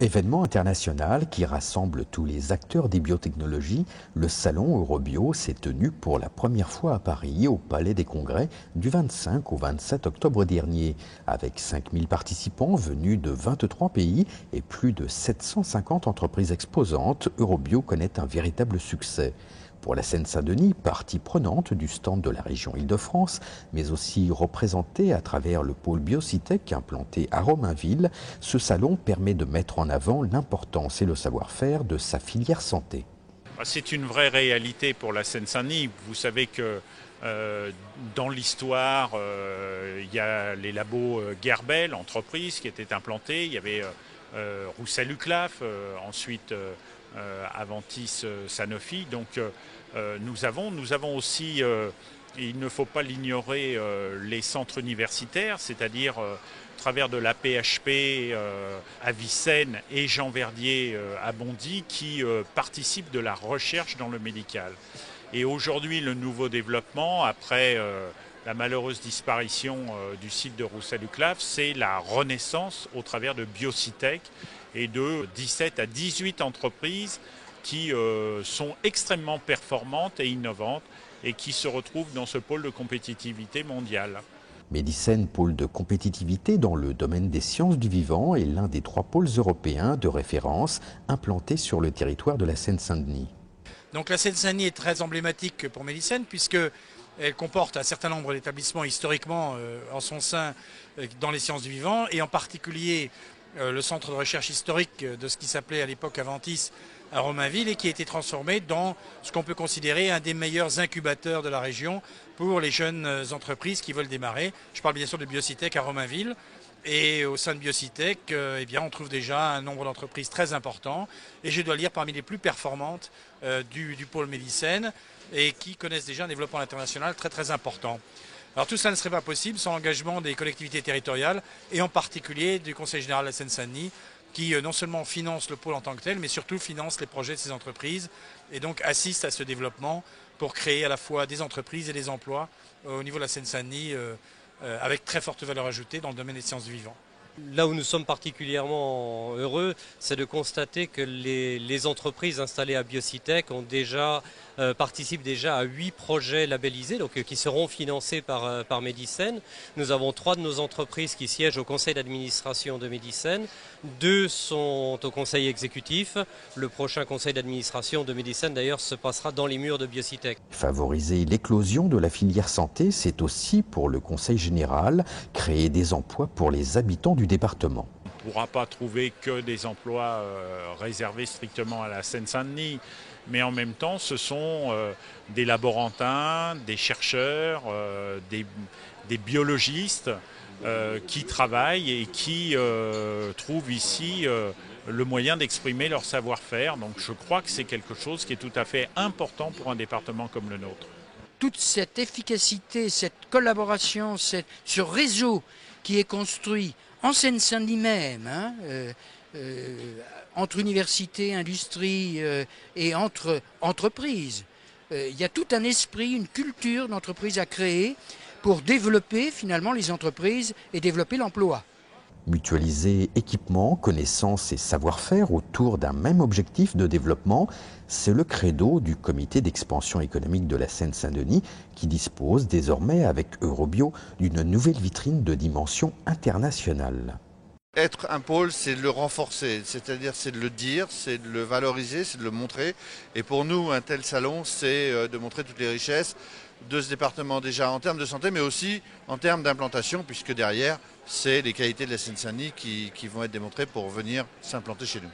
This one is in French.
Événement international qui rassemble tous les acteurs des biotechnologies, le salon Eurobio s'est tenu pour la première fois à Paris au Palais des Congrès du 25 au 27 octobre dernier. Avec 5000 participants venus de 23 pays et plus de 750 entreprises exposantes, Eurobio connaît un véritable succès. Pour la Seine-Saint-Denis, partie prenante du stand de la région Île-de-France, mais aussi représentée à travers le pôle Biocitech implanté à Romainville, ce salon permet de mettre en avant l'importance et le savoir-faire de sa filière santé. C'est une vraie réalité pour la Seine-Saint-Denis. Vous savez que dans l'histoire, il y a les labos Gerbel, entreprise qui étaient implantés. Il y avait Roussel-Uclaf, ensuite Aventis Sanofi. Donc nous avons aussi, il ne faut pas l'ignorer, les centres universitaires, c'est-à-dire au travers de la PHP à Vicenne et Jean Verdier à Bondy qui participent de la recherche dans le médical. Et aujourd'hui, le nouveau développement, après la malheureuse disparition du site de Roussel-Uclaf, c'est la renaissance au travers de Biocitech et de 17 à 18 entreprises qui sont extrêmement performantes et innovantes et qui se retrouvent dans ce pôle de compétitivité mondiale. Medicène, pôle de compétitivité dans le domaine des sciences du vivant, est l'un des 3 pôles européens de référence implantés sur le territoire de la Seine-Saint-Denis. Donc la Seine-Saint-Denis est très emblématique pour Medicène puisqu'elle comporte un certain nombre d'établissements historiquement en son sein dans les sciences du vivant et en particulier le centre de recherche historique de ce qui s'appelait à l'époque Aventis à Romainville et qui a été transformé dans ce qu'on peut considérer un des meilleurs incubateurs de la région pour les jeunes entreprises qui veulent démarrer. Je parle bien sûr de Biocitech à Romainville. Et au sein de Biocitech, eh bien, on trouve déjà un nombre d'entreprises très important et je dois le dire parmi les plus performantes du pôle Medicène et qui connaissent déjà un développement international très très important. Alors tout cela ne serait pas possible sans l'engagement des collectivités territoriales et en particulier du Conseil général de la Seine-Saint-Denis qui non seulement finance le pôle en tant que tel mais surtout finance les projets de ces entreprises et donc assiste à ce développement pour créer à la fois des entreprises et des emplois au niveau de la Seine-Saint-Denis avec très forte valeur ajoutée dans le domaine des sciences du vivant. Là où nous sommes particulièrement heureux, c'est de constater que les entreprises installées à Biocitech participent déjà à 8 projets labellisés, donc qui seront financés par Medicène. Nous avons 3 de nos entreprises qui siègent au conseil d'administration de Medicène. 2 sont au conseil exécutif. Le prochain conseil d'administration de Medicène, d'ailleurs, se passera dans les murs de Biocitech. Favoriser l'éclosion de la filière santé, c'est aussi pour le conseil général créer des emplois pour les habitants du département. On ne pourra pas trouver que des emplois réservés strictement à la Seine-Saint-Denis, mais en même temps, ce sont des laborantins, des chercheurs, des biologistes qui travaillent et qui trouvent ici le moyen d'exprimer leur savoir-faire. Donc je crois que c'est quelque chose qui est tout à fait important pour un département comme le nôtre. Toute cette efficacité, cette collaboration, ce réseau qui est construit en Seine-Saint-Denis même, entre universités, industries et entre entreprises. Il y a tout un esprit, une culture d'entreprise à créer pour développer finalement les entreprises et développer l'emploi. Mutualiser équipements, connaissances et savoir-faire autour d'un même objectif de développement, c'est le credo du comité d'expansion économique de la Seine-Saint-Denis qui dispose désormais avec Eurobio d'une nouvelle vitrine de dimension internationale. Être un pôle, c'est de le renforcer, c'est-à-dire c'est de le dire, c'est de le valoriser, c'est de le montrer. Et pour nous, un tel salon, c'est de montrer toutes les richesses de ce département déjà en termes de santé, mais aussi en termes d'implantation, puisque derrière, c'est les qualités de la Seine-Saint-Denis qui vont être démontrées pour venir s'implanter chez nous.